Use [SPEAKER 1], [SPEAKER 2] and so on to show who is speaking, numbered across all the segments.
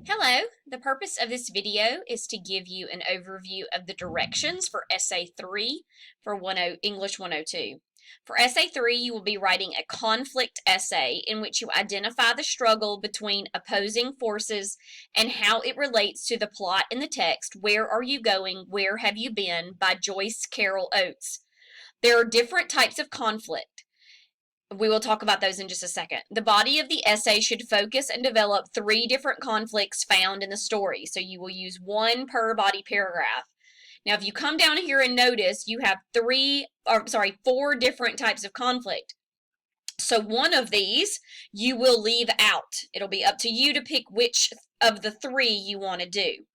[SPEAKER 1] Hello, the purpose of this video is to give you an overview of the directions for Essay 3 for English 102. For Essay 3, you will be writing a conflict essay in which you identify the struggle between opposing forces and how it relates to the plot in the text, Where Are You Going? Where Have You Been? By Joyce Carol Oates. There are different types of conflict. We will talk about those in just a second. The body of the essay should focus and develop 3 different conflicts found in the story. So you will use 1 per body paragraph. Now, if you come down here and notice, you have 4 different types of conflict. So one of these you will leave out. It'll be up to you to pick which of the 3 you want to do.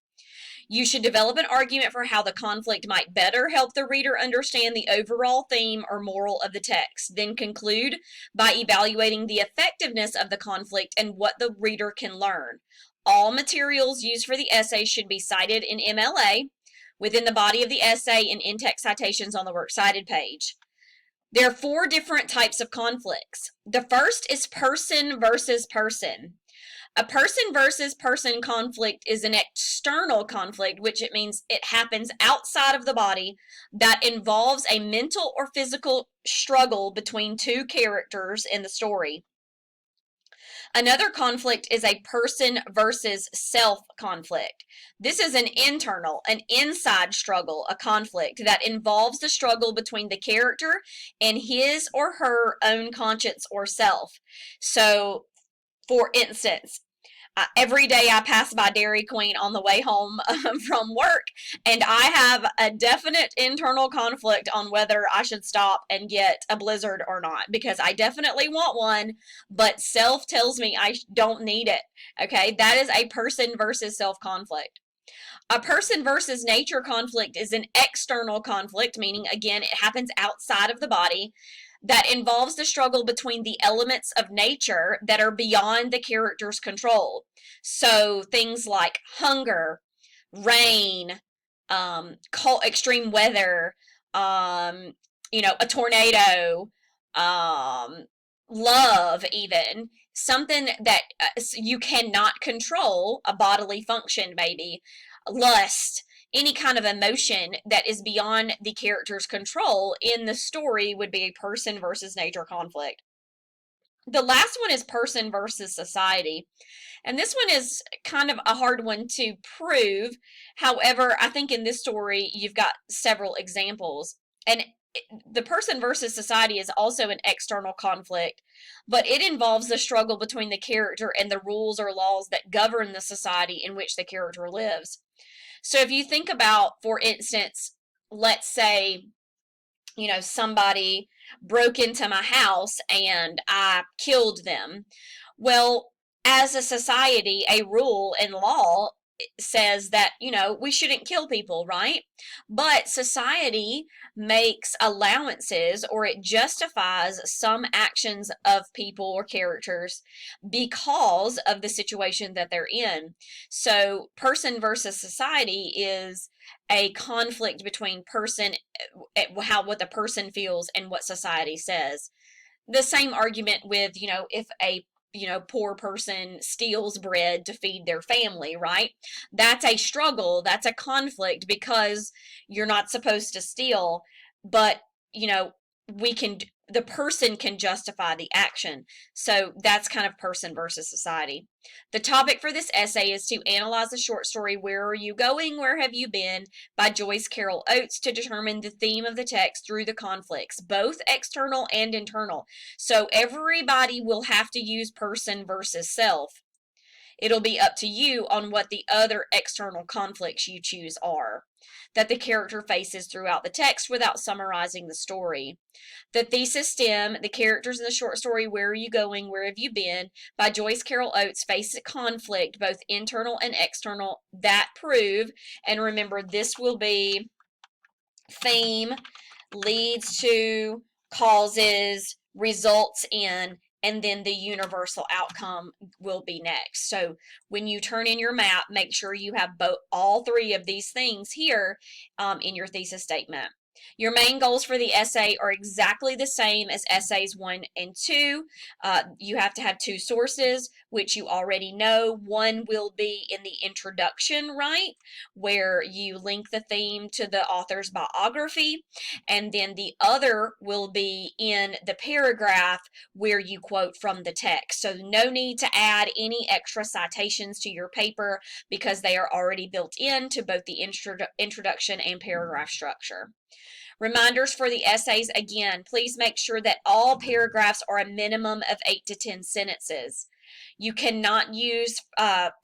[SPEAKER 1] You should develop an argument for how the conflict might better help the reader understand the overall theme or moral of the text. Then conclude by evaluating the effectiveness of the conflict and what the reader can learn. All materials used for the essay should be cited in MLA within the body of the essay and in-text citations on the Works Cited page. There are 4 different types of conflicts. The first is person versus person. A person versus person conflict is an external conflict, which it means it happens outside of the body that involves a mental or physical struggle between 2 characters in the story. Another conflict is a person versus self conflict. This is an inside struggle, a conflict that involves the struggle between the character and his or her own conscience or self. So, for instance, every day I pass by Dairy Queen on the way home from work, and I have a definite internal conflict on whether I should stop and get a Blizzard or not, because I definitely want one, but self tells me I don't need it. Okay, that is a person versus self conflict. A person versus nature conflict is an external conflict, meaning, again, it happens outside of the body, that involves the struggle between the elements of nature that are beyond the character's control. So things like hunger, rain, extreme weather, a tornado, love, even something that you cannot control, a bodily function, maybe lust, any kind of emotion that is beyond the character's control in the story would be a person versus nature conflict. The last one is person versus society. And this one is kind of a hard one to prove. However, I think in this story, you've got several examples. And the person versus society is also an external conflict, but it involves the struggle between the character and the rules or laws that govern the society in which the character lives. So if you think about, for instance, let's say, somebody broke into my house and I killed them. Well, as a society, a rule and law says that, we shouldn't kill people, right? But society makes allowances, or it justifies some actions of people or characters because of the situation that they're in. So person versus society is a conflict between what the person feels and what society says. The same argument with, if a poor person steals bread to feed their family, right? That's a struggle, that's a conflict, because you're not supposed to steal, but, the person can justify the action. So that's kind of person versus society. The topic for this essay is to analyze the short story, Where Are You Going? Where Have You Been? By Joyce Carol Oates, to determine the theme of the text through the conflicts, both external and internal. So everybody will have to use person versus self. It'll be up to you on what the other external conflicts you choose are that the character faces throughout the text without summarizing the story. The thesis stem, the characters in the short story, Where Are You Going? Where Have You Been? By Joyce Carol Oates, face a conflict, both internal and external, that prove, and remember, this will be theme, leads to, causes, results in, and then the universal outcome will be next. So when you turn in your map, make sure you have all 3 of these things here in your thesis statement. Your main goals for the essay are exactly the same as essays 1 and 2. You have to have two sources, which you already know. One will be in the introduction, right, where you link the theme to the author's biography, and then the other will be in the paragraph where you quote from the text. So no need to add any extra citations to your paper because they are already built into both the introduction and paragraph structure. Reminders for the essays, again, please make sure that all paragraphs are a minimum of 8 to 10 sentences. You cannot use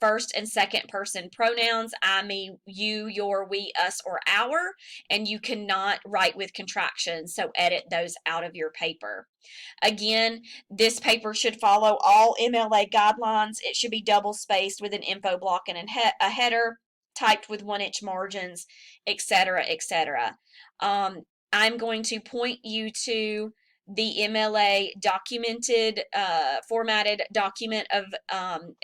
[SPEAKER 1] first and second person pronouns, I, me, you, your, we, us, or our, and you cannot write with contractions, so edit those out of your paper. Again, this paper should follow all MLA guidelines. It should be double spaced with an info block and a header, typed with 1-inch margins, etc., etc. I'm going to point you to the MLA documented, formatted document of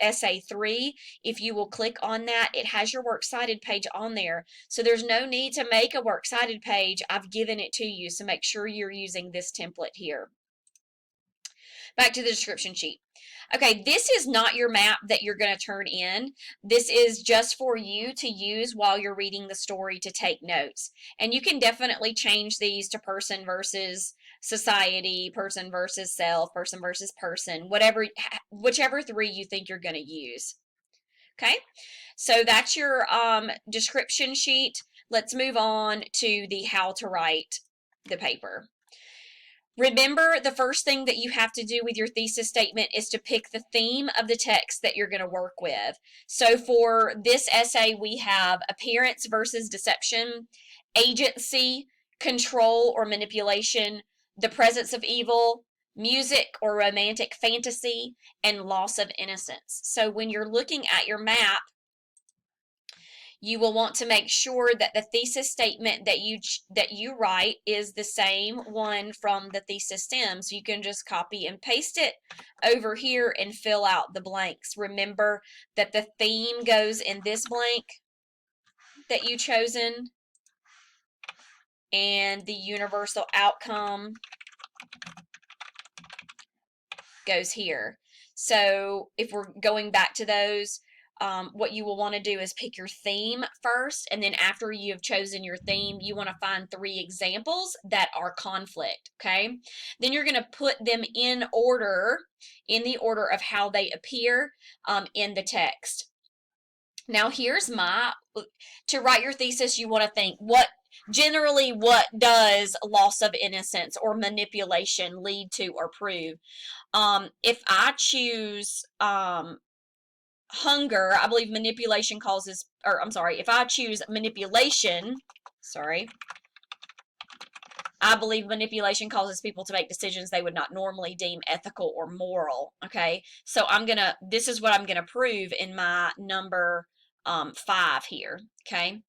[SPEAKER 1] Essay 3. If you will click on that, it has your works cited page on there. So there's no need to make a works cited page. I've given it to you, so make sure you're using this template here. Back to the description sheet. Okay, this is not your map that you're going to turn in. This is just for you to use while you're reading the story to take notes. And you can definitely change these to person versus society, person versus self, person versus person, whichever 3 you think you're going to use. Okay, so that's your description sheet. Let's move on to the how to write the paper. Remember, the first thing that you have to do with your thesis statement is to pick the theme of the text that you're going to work with. So for this essay, we have appearance versus deception, agency, control or manipulation, the presence of evil, music or romantic fantasy, and loss of innocence. So when you're looking at your map, you will want to make sure that the thesis statement that you write is the same one from the thesis stem. So you can just copy and paste it over here and fill out the blanks. Remember that the theme goes in this blank that you chosen, and the universal outcome goes here. So if we're going back to those, what you will want to do is pick your theme first, and then after you have chosen your theme, you want to find 3 examples that are conflict, okay? Then you're going to put them in order, in the order of how they appear in the text. Now here's to write your thesis, you want to think, what does loss of innocence or manipulation lead to or prove? If I choose hunger, I believe manipulation causes, or I'm sorry, if I choose manipulation, I believe manipulation causes people to make decisions they would not normally deem ethical or moral, okay? So this is what I'm gonna prove in my number 5 here, okay?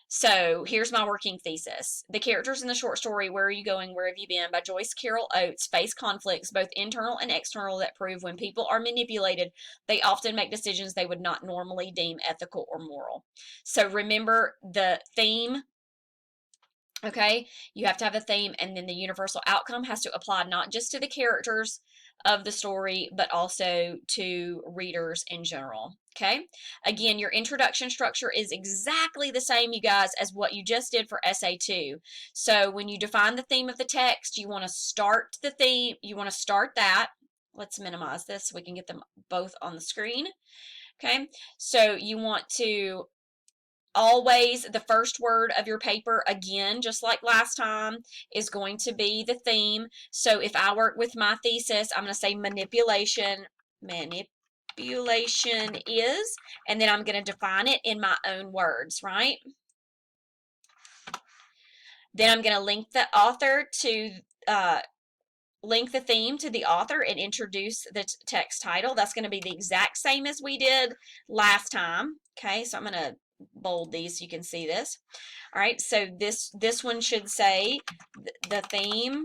[SPEAKER 1] So here's my working thesis. The characters in the short story, Where Are You Going, Where Have You Been, by Joyce Carol Oates, face conflicts, both internal and external, that prove when people are manipulated, they often make decisions they would not normally deem ethical or moral. So remember the theme, okay? You have to have a theme, and then the universal outcome has to apply not just to the characters of the story, but also to readers in general, okay? Again, your introduction structure is exactly the same, you guys, as what you just did for Essay 2. So when you define the theme of the text, you want to start the theme, you want to start that. Let's minimize this so we can get them both on the screen, okay? So you want to always, the first word of your paper, again, just like last time, is going to be the theme. So if I work with my thesis, I'm going to say manipulation is, and then I'm going to define it in my own words, right? Then I'm going to link the author to, link the theme to the author and introduce the text title. That's going to be the exact same as we did last time. Okay, so I'm going to bold these so you can see this. All right, so this one should say the theme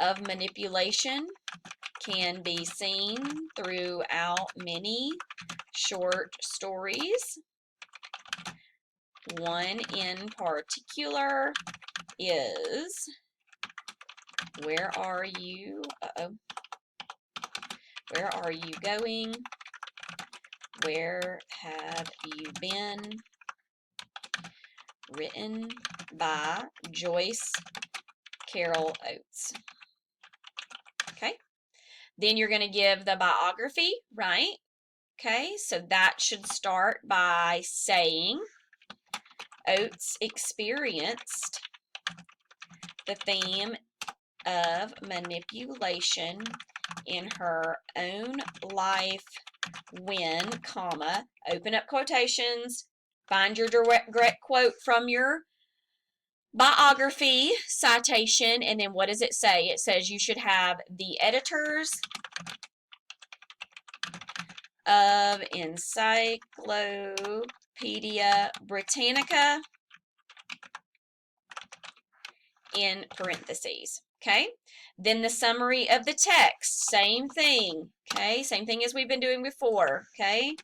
[SPEAKER 1] of manipulation can be seen throughout many short stories One in particular is, where are you? Where are you going? Where have you been? Written by Joyce Carol Oates. Okay. Then you're going to give the biography, right? Okay, so that should start by saying Oates experienced the theme of manipulation in her own life when, comma, open up quotations, find your direct quote from your biography citation, and then what does it say? It says you should have the editors of Encyclopedia Britannica in parentheses. Okay, then the summary of the text, same thing. Okay, same thing as we've been doing before. Okay,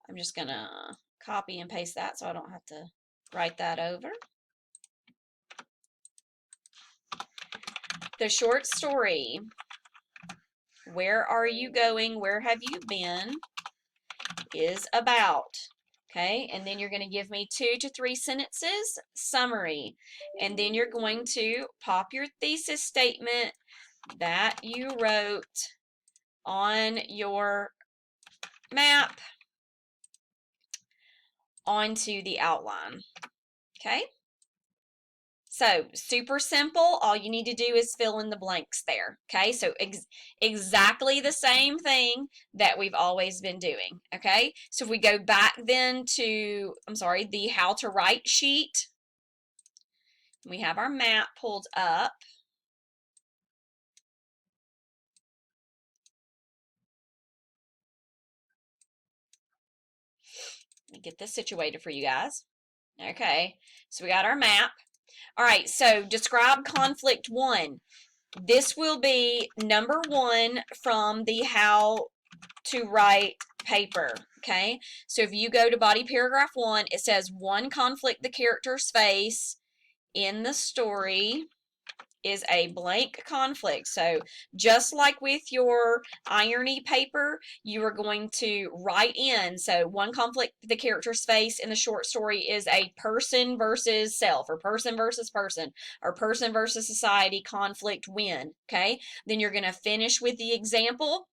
[SPEAKER 1] I'm just gonna copy and paste that so I don't have to write that over. The short story, where are you going, where have you been, is about. Okay, and then you're going to give me 2 to 3 sentences, summary, and then you're going to pop your thesis statement that you wrote on your map onto the outline. Okay, so super simple. All you need to do is fill in the blanks there. Okay, so exactly the same thing that we've always been doing. Okay, so if we go back then to, the how to write sheet, we have our map pulled up. Let me get this situated for you guys. Okay, so we got our map. All right, so describe conflict 1. This will be number 1 from the how to write paper. Okay, so if you go to body paragraph 1, it says one conflict the characters face in the story is a blank conflict. So just like with your irony paper, you are going to write in. So one conflict the characters face in the short story is a person versus self, or person versus person, or person versus society conflict when. Okay, then you're going to finish with the example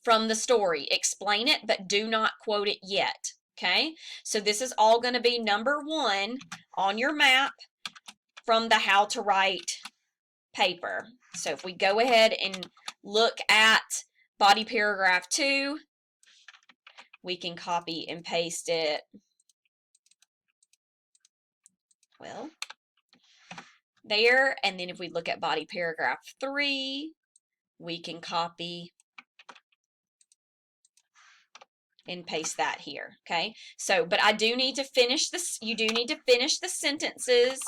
[SPEAKER 1] from the story. Explain it, but do not quote it yet. Okay, so this is all going to be number 1 on your map from the how to write paper. So if we go ahead and look at body paragraph 2, we can copy and paste it. Well, there, and then if we look at body paragraph 3, we can copy and paste that here. Okay, so but I do need to finish this. You do need to finish the sentences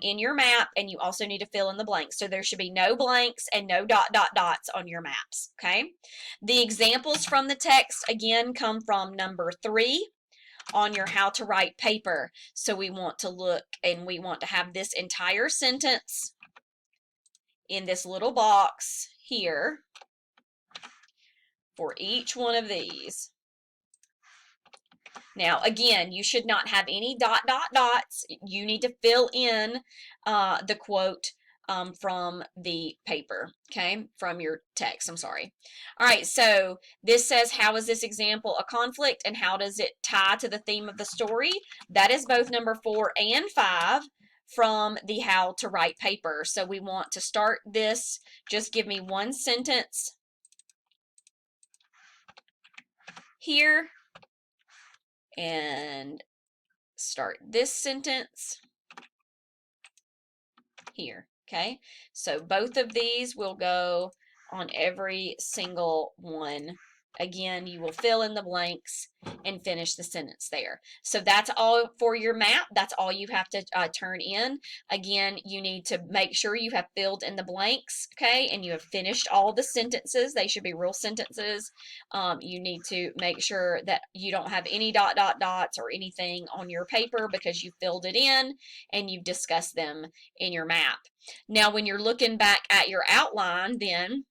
[SPEAKER 1] in your map, and you also need to fill in the blanks. So there should be no blanks and no dots on your maps. Okay, the examples from the text again come from number 3 on your how to write paper. So we want to look and we want to have this entire sentence in this little box here for each one of these. Now, again, you should not have any dots. You need to fill in the quote from the paper, okay, from your text, I'm sorry. All right, so this says, how is this example a conflict and how does it tie to the theme of the story? That is both number 4 and 5 from the how to write paper. So we want to start this, just give me one sentence here and start this sentence here. Okay, so both of these will go on every single one Again, you will fill in the blanks and finish the sentence there. So that's all for your map. That's all you have to turn in. Again, you need to make sure you have filled in the blanks, okay, and you have finished all the sentences. They should be real sentences. You need to make sure that you don't have any dots or anything on your paper because you filled it in and you've discussed them in your map. Now, when you're looking back at your outline, then,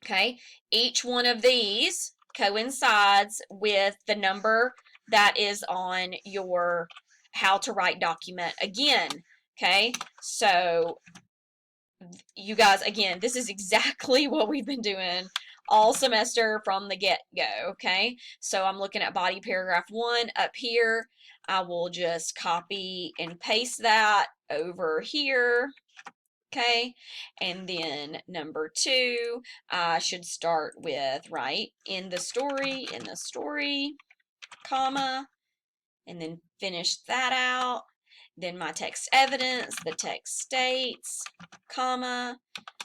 [SPEAKER 1] okay, each one of these coincides with the number that is on your how to write document again. Okay, so you guys, again, this is exactly what we've been doing all semester from the get-go. Okay, so I'm looking at body paragraph 1 up here. I will just copy and paste that over here. Okay, and then number 2, I should start with, right, in the story, comma, and then finish that out. Then my text evidence, the text states, comma,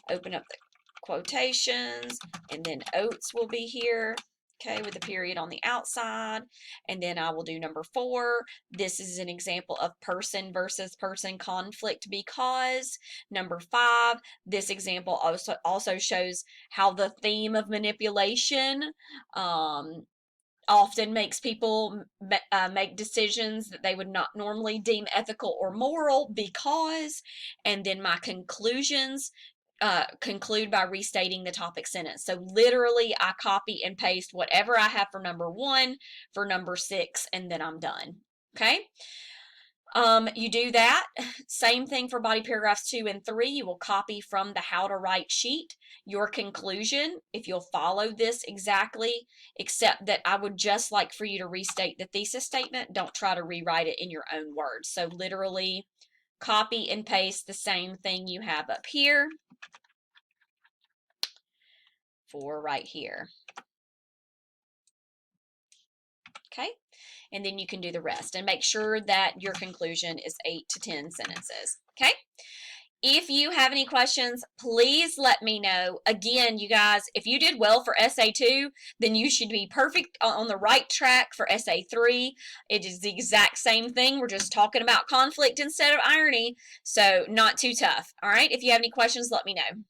[SPEAKER 1] open up the quotations, and then oats will be here, okay, with a period on the outside. And then I will do number 4. This is an example of person versus person conflict because. Number 5, this example also shows how the theme of manipulation often makes people make decisions that they would not normally deem ethical or moral because. And then my conclusions conclude by restating the topic sentence. So literally I copy and paste whatever I have for number 1 for number 6, and then I'm done. Okay. You do that. Same thing for body paragraphs 2 and 3. You will copy from the how to write sheet your conclusion if you'll follow this exactly, except that I would just like for you to restate the thesis statement. Don't try to rewrite it in your own words. So literally copy and paste the same thing you have up here for right here. Okay, and then you can do the rest and make sure that your conclusion is 8 to 10 sentences. Okay, if you have any questions, please let me know. Again, you guys, if you did well for Essay 2, then you should be perfect on the right track for Essay 3. It is the exact same thing. We're just talking about conflict instead of irony, so not too tough. All right, if you have any questions, let me know.